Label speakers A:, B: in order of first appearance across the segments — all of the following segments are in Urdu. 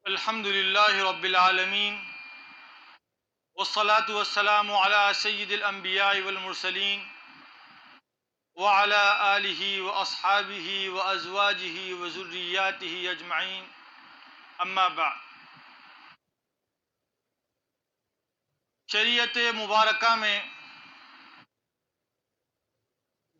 A: الحمد للہ رب العالمین والصلاة والسلام علی سید الانبیاء والمرسلین وعلی آلہ واصحابہ وازواجہ وذریاتہ اجمعین، اما بعد۔ شریعت مبارکہ میں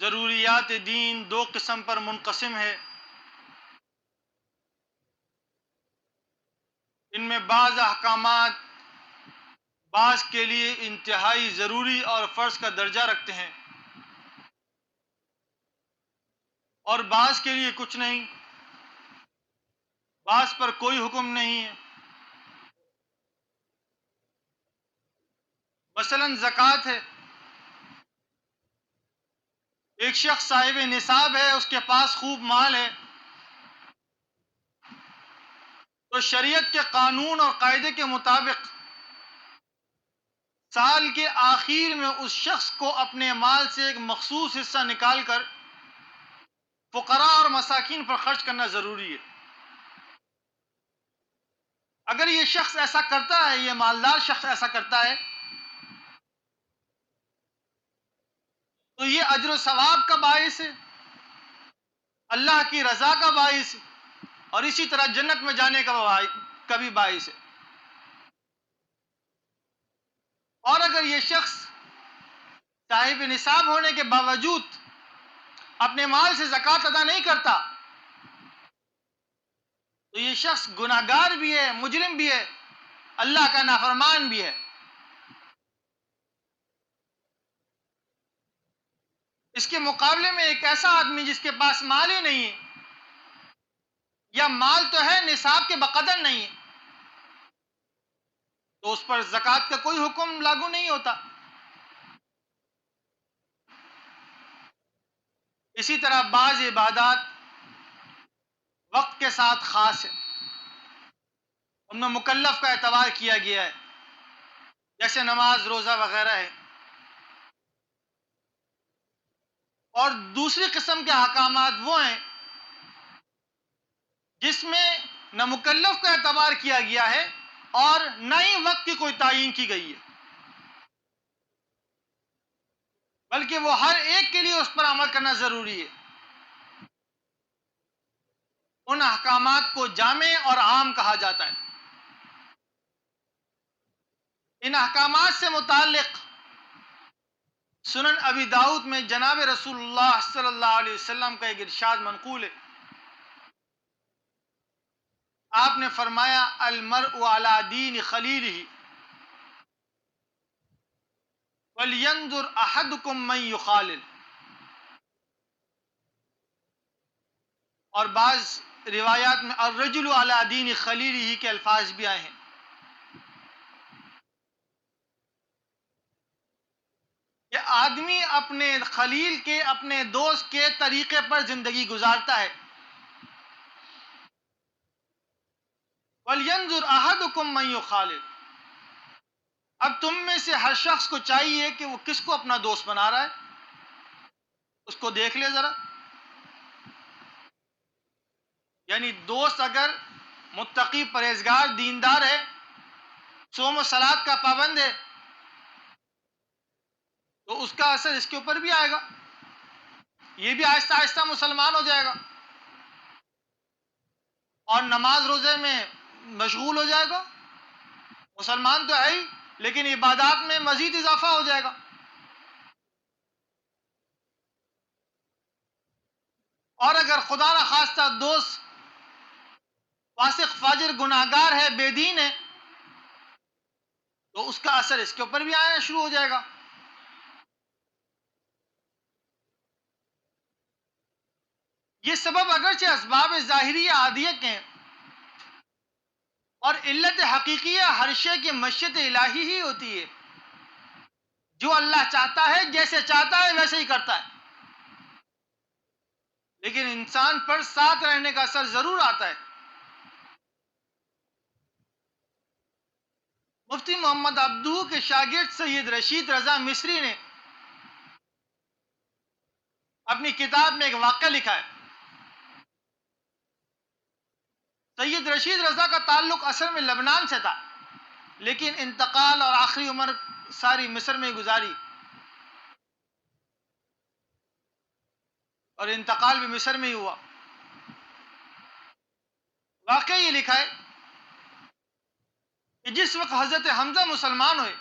A: ضروریات دین دو قسم پر منقسم ہے۔ ان میں بعض احکامات بعض کے لیے انتہائی ضروری اور فرض کا درجہ رکھتے ہیں، اور بعض کے لیے کچھ نہیں، بعض پر کوئی حکم نہیں ہے۔ مثلا زکوٰۃ ہے۔ ایک شخص صاحب نصاب ہے، اس کے پاس خوب مال ہے، تو شریعت کے قانون اور قاعدے کے مطابق سال کے آخر میں اس شخص کو اپنے مال سے ایک مخصوص حصہ نکال کر فقراء اور مساکین پر خرچ کرنا ضروری ہے۔ اگر یہ شخص ایسا کرتا ہے، یہ مالدار شخص ایسا کرتا ہے، تو یہ اجر و ثواب کا باعث ہے، اللہ کی رضا کا باعث ہے، اور اسی طرح جنت میں جانے کا بھی باعث ہے۔ اور اگر یہ شخص صاحب نصاب ہونے کے باوجود اپنے مال سے زکوٰۃ ادا نہیں کرتا، تو یہ شخص گناہگار بھی ہے، مجرم بھی ہے، اللہ کا نافرمان بھی ہے۔ اس کے مقابلے میں ایک ایسا آدمی جس کے پاس مال ہی نہیں ہے، یا مال تو ہے نصاب کے بقدر نہیں ہے، تو اس پر زکوٰۃ کا کوئی حکم لاگو نہیں ہوتا۔ اسی طرح بعض عبادات وقت کے ساتھ خاص ہے، ان میں مکلف کا اعتبار کیا گیا ہے، جیسے نماز، روزہ وغیرہ ہے۔ اور دوسری قسم کے احکامات وہ ہیں جس میں نہ مکلف کا اعتبار کیا گیا ہے اور نہ ہی وقت کی کوئی تعین کی گئی ہے، بلکہ وہ ہر ایک کے لیے اس پر عمل کرنا ضروری ہے۔ ان احکامات کو جامع اور عام کہا جاتا ہے۔ ان احکامات سے متعلق سنن ابی داؤد میں جناب رسول اللہ صلی اللہ علیہ وسلم کا ایک ارشاد منقول ہے۔ آپ نے فرمایا، المرء علی دین خلیلہ وَلْيَنْظُرْ أَحَدُكُمْ مَنْ يُخَالِلُ۔ اور بعض روایات میں الرجل علی دین خلیلہ کے الفاظ بھی آئے ہیں۔ کہ آدمی اپنے خلیل کے، اپنے دوست کے طریقے پر زندگی گزارتا ہے۔ وَلْيَنْظُرْ أَحَدُكُمْ مَنْ يُخَالِلُ۔ اب تم میں سے ہر شخص کو چاہیے کہ وہ کس کو اپنا دوست بنا رہا ہے، اس کو دیکھ لے ذرا۔ یعنی دوست اگر متقی، پرہیزگار، دیندار ہے، صوم و صلات کا پابند ہے، تو اس کا اثر اس کے اوپر بھی آئے گا، یہ بھی آہستہ آہستہ مسلمان ہو جائے گا اور نماز روزے میں مشغول ہو جائے گا۔ مسلمان تو ہے ہی، لیکن عبادات میں مزید اضافہ ہو جائے گا۔ اور اگر خدا نخواستہ دوست فاسق، فاجر، گناہگار ہے، بے دین ہے، تو اس کا اثر اس کے اوپر بھی آنا شروع ہو جائے گا۔ یہ سبب اگرچہ اسباب ظاہریہ عادیہ کے ہیں، اور علت حقیقیہ ہر شے کی مشیت الہی ہی ہوتی ہے۔ جو اللہ چاہتا ہے، جیسے چاہتا ہے ویسے ہی کرتا ہے، لیکن انسان پر ساتھ رہنے کا اثر ضرور آتا ہے۔ مفتی محمد عبدو کے شاگرد سید رشید رضا مصری نے اپنی کتاب میں ایک واقعہ لکھا ہے۔ سید رشید رضا کا تعلق اصل میں لبنان سے تھا، لیکن انتقال اور آخری عمر ساری مصر میں گزاری، اور انتقال بھی مصر میں ہی ہوا۔ واقعی یہ لکھا ہے کہ جس وقت حضرت حمزہ مسلمان ہوئے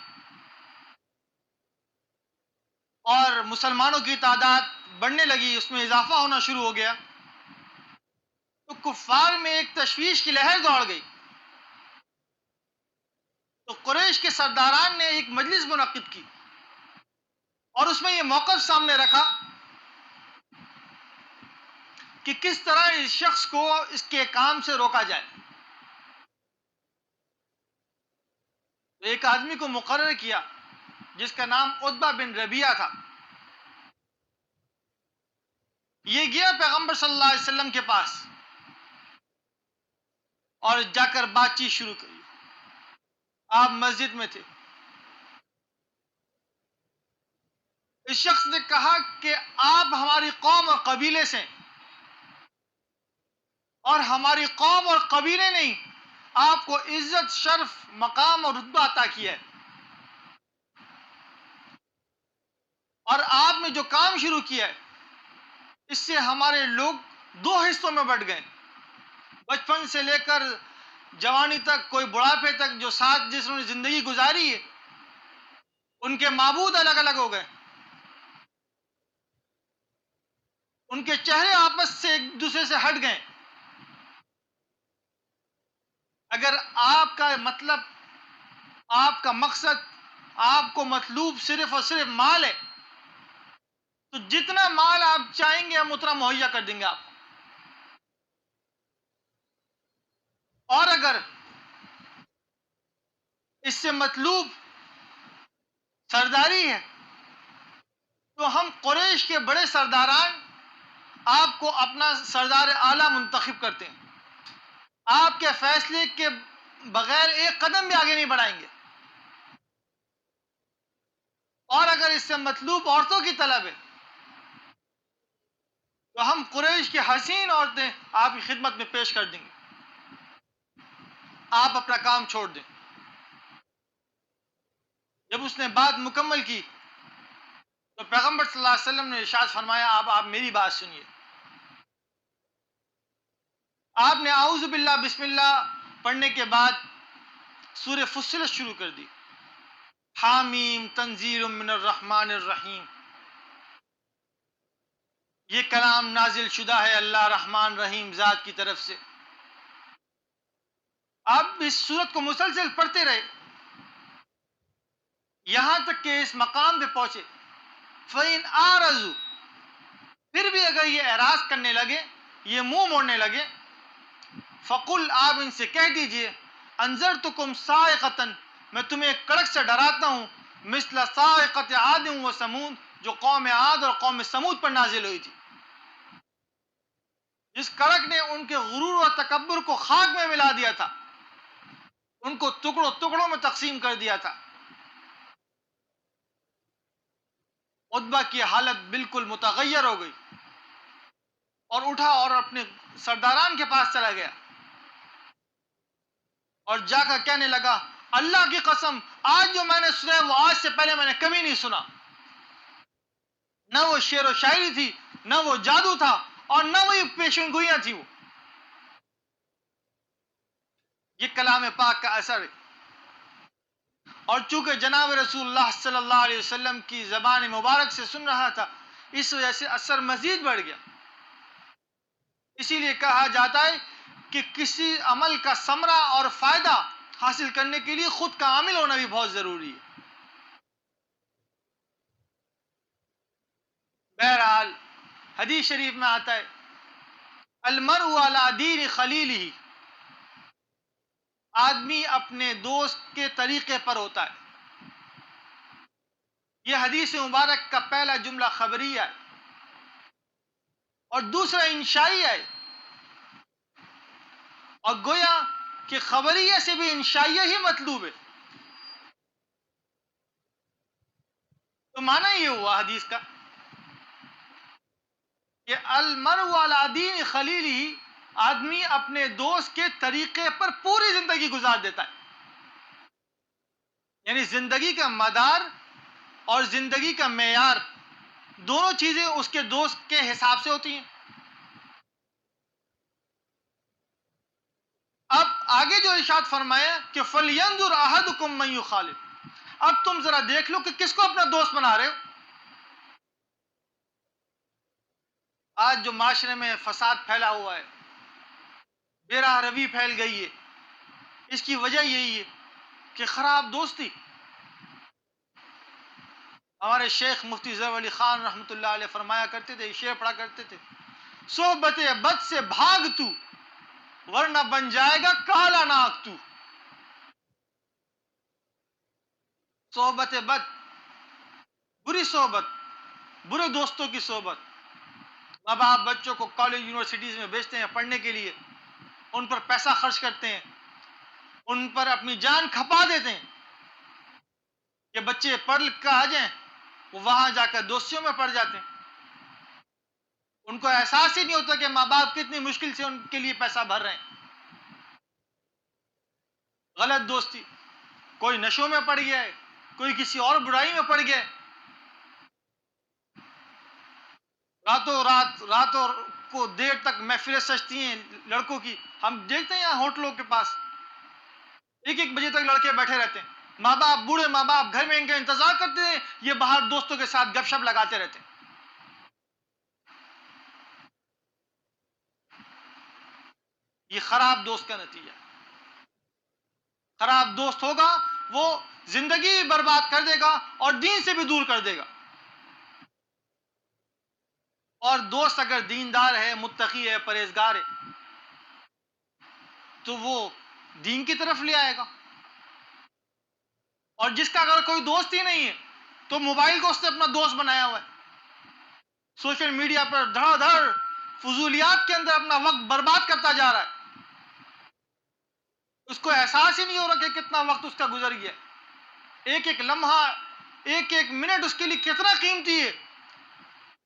A: اور مسلمانوں کی تعداد بڑھنے لگی، اس میں اضافہ ہونا شروع ہو گیا، تو کفار میں ایک تشویش کی لہر دوڑ گئی۔ تو قریش کے سرداران نے ایک مجلس منعقد کی اور اس میں یہ موقف سامنے رکھا کہ کس طرح اس شخص کو اس کے کام سے روکا جائے۔ ایک آدمی کو مقرر کیا جس کا نام عتبہ بن ربیعہ تھا۔ یہ گیا پیغمبر صلی اللہ علیہ وسلم کے پاس اور جا کر بات چیت شروع کی۔ آپ مسجد میں تھے۔ اس شخص نے کہا کہ آپ ہماری قوم اور قبیلے سے، اور ہماری قوم اور قبیلے نے آپ کو عزت، شرف، مقام اور رتبہ عطا کیا ہے، اور آپ نے جو کام شروع کیا ہے اس سے ہمارے لوگ دو حصوں میں بٹ گئے، بچپن سے لے کر جوانی تک، کوئی بڑھاپے تک جو ساتھ جس نے زندگی گزاری ہے ان کے معبود الگ الگ ہو گئے، ان کے چہرے آپس سے ایک دوسرے سے ہٹ گئے۔ اگر آپ کا مطلب، آپ کا مقصد، آپ کو مطلوب صرف اور صرف مال ہے تو جتنا مال آپ چاہیں گے ہم اتنا مہیا کر دیں گے آپ کو، اور اگر اس سے مطلوب سرداری ہے تو ہم قریش کے بڑے سرداران آپ کو اپنا سردار اعلیٰ منتخب کرتے ہیں، آپ کے فیصلے کے بغیر ایک قدم بھی آگے نہیں بڑھائیں گے، اور اگر اس سے مطلوب عورتوں کی طلب ہے تو ہم قریش کی حسین عورتیں آپ کی خدمت میں پیش کر دیں گے، آپ اپنا کام چھوڑ دیں۔ جب اس نے بات مکمل کی تو پیغمبر صلی اللہ علیہ وسلم نے ارشاد فرمایا، آپ میری بات سنیے۔ آپ نے اعوذ باللہ بسم اللہ پڑھنے کے بعد سورہ فصلت شروع کر دی، حامیم تنزیل من الرحمن الرحیم، یہ کلام نازل شدہ ہے اللہ رحمان رحیم ذات کی طرف سے۔ آپ اس سورت کو مسلسل پڑھتے رہے یہاں تک کہ اس مقام پہ پہنچے، فَإِنْ آرَزُوا، پھر بھی اگر یہ اعراض کرنے لگے، یہ منہ موڑنے لگے، فقل، آپ ان سے کہہ دیجئے، انذرتکم صاعقۃ، میں تمہیں ایک کڑک سے ڈراتا ہوں، مثل صاعقۃ عاد و ثمود، جو قوم عاد اور قوم ثمود پر نازل ہوئی تھی، جس کڑک نے ان کے غرور اور تکبر کو خاک میں ملا دیا تھا، ان کو ٹکڑوں ٹکڑوں میں تقسیم کر دیا تھا۔ عتبہ کی حالت بالکل متغیر ہو گئی اور اٹھا اور اپنے سرداران کے پاس چلا گیا اور جا کر کہنے لگا، اللہ کی قسم، آج جو میں نے سنا وہ آج سے پہلے میں نے کبھی نہیں سنا، نہ وہ شعر و شاعری تھی، نہ وہ جادو تھا، اور نہ وہی پیشن گوئیاں تھی، وہ یہ کلام پاک کا اثر ہے۔ اور چونکہ جناب رسول اللہ صلی اللہ علیہ وسلم کی زبان مبارک سے سن رہا تھا، اس وجہ سے اثر مزید بڑھ گیا۔ اسی لیے کہا جاتا ہے کہ کسی عمل کا ثمرہ اور فائدہ حاصل کرنے کے لیے خود کا عامل ہونا بھی بہت ضروری ہے۔ بہرحال حدیث شریف میں آتا ہے، المرء علی دین خلیلہ، آدمی اپنے دوست کے طریقے پر ہوتا ہے۔ یہ حدیث مبارک کا پہلا جملہ خبریہ ہے اور دوسرا انشائی ہے، اور گویا کہ خبریہ سے بھی انشائیہ ہی مطلوب ہے۔ تو معنی یہ ہوا حدیث کا کہ المرء علی دین خلیلہ، آدمی اپنے دوست کے طریقے پر پوری زندگی گزار دیتا ہے. یعنی زندگی کا مدار اور زندگی کا معیار دونوں چیزیں اس کے دوست کے حساب سے ہوتی ہیں. اب آگے جو ارشاد فرمایا کہ فَلْيَنْظُرْ أَحَدُكُمْ مَنْ يُخَالِفُ. اب تم ذرا دیکھ لو کہ کس کو اپنا دوست بنا رہے ہو. آج جو معاشرے میں فساد پھیلا ہوا ہے، بے راہ روی پھیل گئی ہے، اس کی وجہ یہی ہے کہ خراب دوستی. ہمارے شیخ مفتی ظفر علی خان رحمۃ اللہ علیہ فرمایا کرتے تھے، شعر پڑھا کرتے تھے، صحبت بد سے بھاگ تو ورنہ بن جائے گا کالا ناک تو. صحبت بد، بری صحبت، برے دوستوں کی صحبت. ماں باپ بچوں کو کالج یونیورسٹیز میں بھیجتے ہیں پڑھنے کے لیے، ان پر پیسہ خرچ کرتے ہیں، ان پر اپنی جان کھپا دیتے ہیں کہ بچے پڑھ لکھ کر آ جائیں. وہ وہاں جا کر دوستیوں میں پڑ جاتے ہیں. ان کو احساس ہی نہیں ہوتا کہ ماں باپ کتنی مشکل سے ان کے لیے پیسہ بھر رہے ہیں. غلط دوستی، کوئی نشوں میں پڑ گیا ہے، کوئی کسی اور برائی میں پڑ گیا ہے. راتوں کو دیر تک محفلیں سجتی ہیں لڑکوں کی. ہم دیکھتے ہیں یہاں ہوٹلوں کے پاس 1 بجے تک لڑکے بیٹھے رہتے ہیں. ماں باپ، بوڑھے ماں باپ گھر میں ان کا انتظار کرتے ہیں، یہ باہر دوستوں کے ساتھ گپ شپ لگاتے رہتے ہیں. یہ خراب دوست کا نتیجہ. خراب دوست ہوگا وہ زندگی برباد کر دے گا اور دین سے بھی دور کر دے گا. اور دوست اگر دیندار ہے، متقی ہے، پرہیزگار ہے تو وہ دین کی طرف لے آئے گا. اور جس کا اگر کوئی دوست ہی نہیں ہے تو موبائل کو اس نے اپنا دوست بنایا ہوا ہے، سوشل میڈیا پر دھڑا دھڑ فضولیات کے اندر اپنا وقت برباد کرتا جا رہا ہے. اس کو احساس ہی نہیں ہو رہا کہ کتنا وقت اس کا گزر گیا. ایک ایک لمحہ، ایک ایک منٹ اس کے لیے کتنا قیمتی ہے،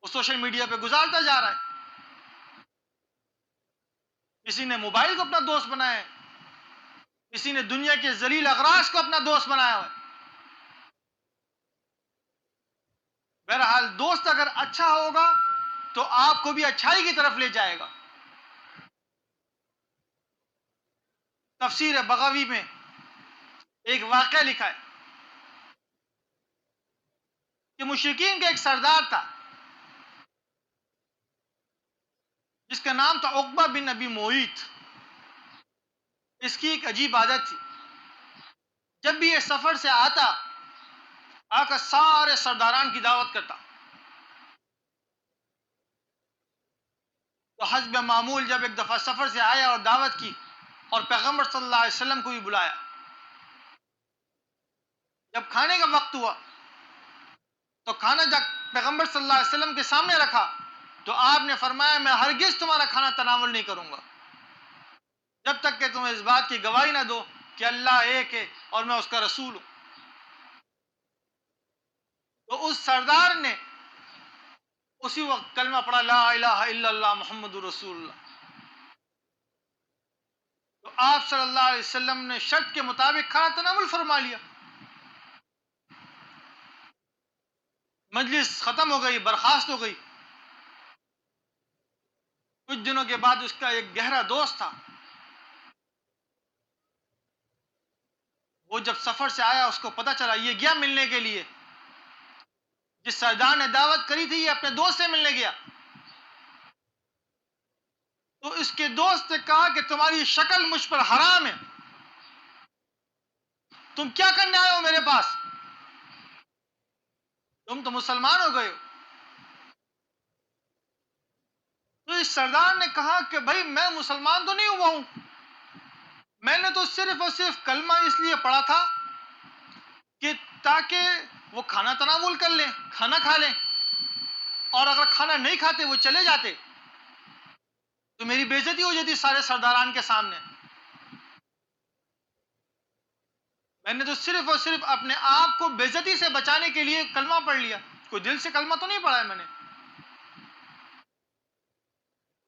A: وہ سوشل میڈیا پہ گزارتا جا رہا ہے. کسی نے موبائل کو اپنا دوست بنایا ہے، کسی نے دنیا کے ذلیل اغراض کو اپنا دوست بنایا ہوا ہے. بہرحال دوست اگر اچھا ہوگا تو آپ کو بھی اچھائی کی طرف لے جائے گا. تفسیر بغوی میں ایک واقعہ لکھا ہے کہ مشرکین کا ایک سردار تھا جس کا نام تھا عقبہ بن ابی معیط. اس کی ایک عجیب عادت تھی، جب بھی یہ سفر سے آتا آ کر سارے سرداران کی دعوت کرتا. تو حسب معمول جب ایک دفعہ سفر سے آیا اور دعوت کی اور پیغمبر صلی اللہ علیہ وسلم کو بھی بلایا، جب کھانے کا وقت ہوا تو کھانا جب پیغمبر صلی اللہ علیہ وسلم کے سامنے رکھا تو آپ نے فرمایا میں ہرگز تمہارا کھانا تناول نہیں کروں گا جب تک کہ تم اس بات کی گواہی نہ دو کہ اللہ ایک ہے اور میں اس کا رسول ہوں. تو اس سردار نے اسی وقت کلمہ پڑھا، لا الہ الا اللہ محمد رسول اللہ. تو آپ صلی اللہ علیہ وسلم نے شرط کے مطابق کھانا تناول فرما لیا. مجلس ختم ہو گئی، برخاست ہو گئی. کچھ دنوں کے بعد اس کا ایک گہرا دوست تھا، وہ جب سفر سے آیا اس کو پتا چلا، یہ گیا ملنے کے لیے، جس سردار نے دعوت کری تھی یہ اپنے دوست سے ملنے گیا. تو اس کے دوست نے کہا کہ تمہاری شکل مجھ پر حرام ہے، تم کیا کرنے آئے ہو میرے پاس، تم تو مسلمان ہو گئے ہو. تو اس سردار نے کہا کہ بھائی میں مسلمان تو نہیں ہوا ہوں، میں نے تو صرف اور صرف کلمہ اس لیے پڑھا تھا کہ تاکہ وہ کھانا تناول کر لیں، کھانا کھا لیں، اور اگر کھانا نہیں کھاتے وہ چلے جاتے تو میری بے عزتی ہو جاتی سارے سرداران کے سامنے. میں نے تو صرف اور صرف اپنے آپ کو بے عزتی سے بچانے کے لیے کلمہ پڑھ لیا، کوئی دل سے کلمہ تو نہیں پڑھا ہے میں نے.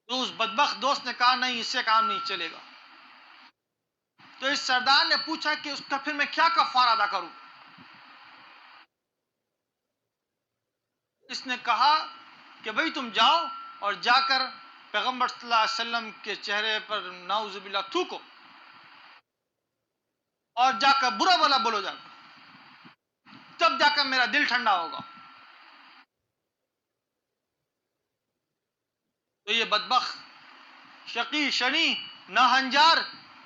A: تو اس بدبخت دوست نے کہا نہیں، اس سے کام نہیں چلے گا. تو اس سردار نے پوچھا کہ اس کا پھر میں کیا کفارہ ادا کروں. اس نے کہا کہ بھئی تم جاؤ اور جا کر پیغمبر صلی اللہ علیہ وسلم کے چہرے پر نعوذ باللہ تھوکو اور جا کر برا بلا بولو، جا کر تب جا کر میرا دل ٹھنڈا ہوگا. تو یہ بدبخت شقی شنی ناہنجار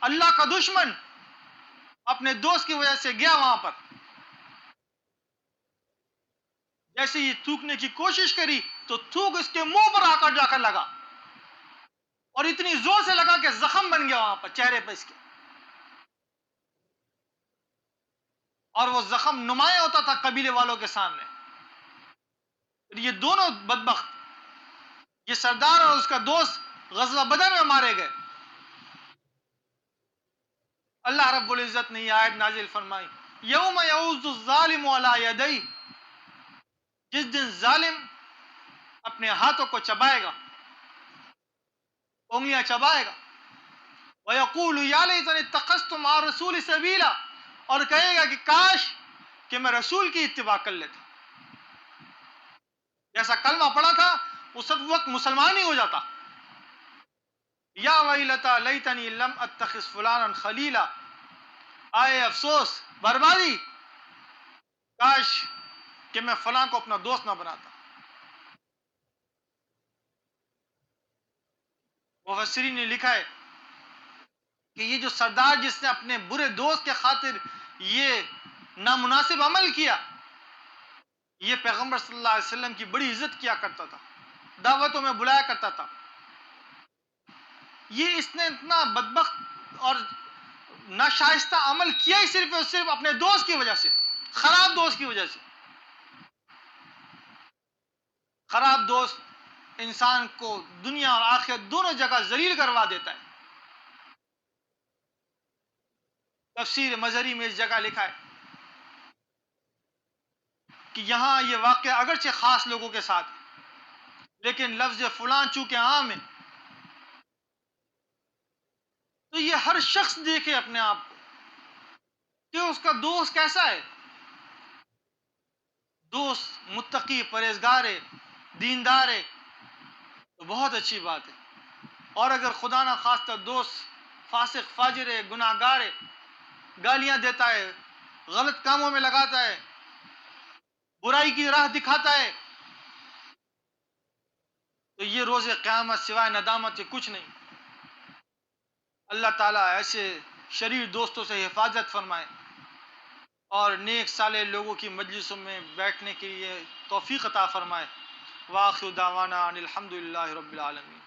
A: اللہ کا دشمن اپنے دوست کی وجہ سے گیا وہاں پر. جیسے یہ تھوکنے کی کوشش کری تو تھوک اس کے منہ پر آ کر جا کر لگا اور اتنی زور سے لگا کہ زخم بن گیا وہاں پر چہرے پر اس کے. اور وہ زخم نمایاں ہوتا تھا قبیلے والوں کے سامنے. یہ دونوں بدبخت، یہ سردار اور اس کا دوست غزوہ بدر میں مارے گئے. اللہ رب العزت نے یہ آیت نازل فرمائی، یوم یعوذ الظالم علی یدی، جس دن ظالم اپنے ہاتھوں کو چبائے گا، انگلیاں چبائے گا، وَيَقُولُ يَا لَيْتَنِي اتَّخَذْتُ مَعَ الرَّسُولِ سَبِيلًا، اور کہے گا کہ کاش کہ میں رسول کی اتباع کر لیتا. جیسا کلمہ پڑھا تھا اس وقت مسلمان ہی ہو جاتا. یا ویلتا لیتنی لم اتخذ فلانا خلیلا، آئے افسوس بربادی، کاش کہ میں فلاں کو اپنا دوست نہ بناتا. مفسرین نے لکھا ہے کہ یہ جو سردار جس نے اپنے برے دوست کے خاطر یہ نامناسب عمل کیا، یہ پیغمبر صلی اللہ علیہ وسلم کی بڑی عزت کیا کرتا تھا، دعوتوں میں بلایا کرتا تھا. یہ اس نے اتنا بدبخت اور ناشائستہ عمل کیا ہی صرف اور صرف اپنے دوست کی وجہ سے، خراب دوست کی وجہ سے. خراب دوست انسان کو دنیا اور آخرت دونوں جگہ ذلیل کروا دیتا ہے. تفسیر مظہری میں اس جگہ لکھا ہے کہ یہاں یہ واقعہ اگرچہ خاص لوگوں کے ساتھ، لیکن لفظ فلاں چونکہ عام ہے تو یہ ہر شخص دیکھے اپنے آپ کو کہ اس کا دوست کیسا ہے. دوست متقی، پرہیزگار ہے، دیندار ہے تو بہت اچھی بات ہے. اور اگر خدا نہ خواستہ دوست فاسق فاجر ہے، گناہ گار ہے، گالیاں دیتا ہے، غلط کاموں میں لگاتا ہے، برائی کی راہ دکھاتا ہے، تو یہ روز قیامت سوائے ندامت کے کچھ نہیں. اللہ تعالیٰ ایسے شریر دوستوں سے حفاظت فرمائے اور نیک صالح لوگوں کی مجلسوں میں بیٹھنے کے لیے توفیق عطا فرمائے. وآخر دعوانا ان الحمد للہ رب العالمین.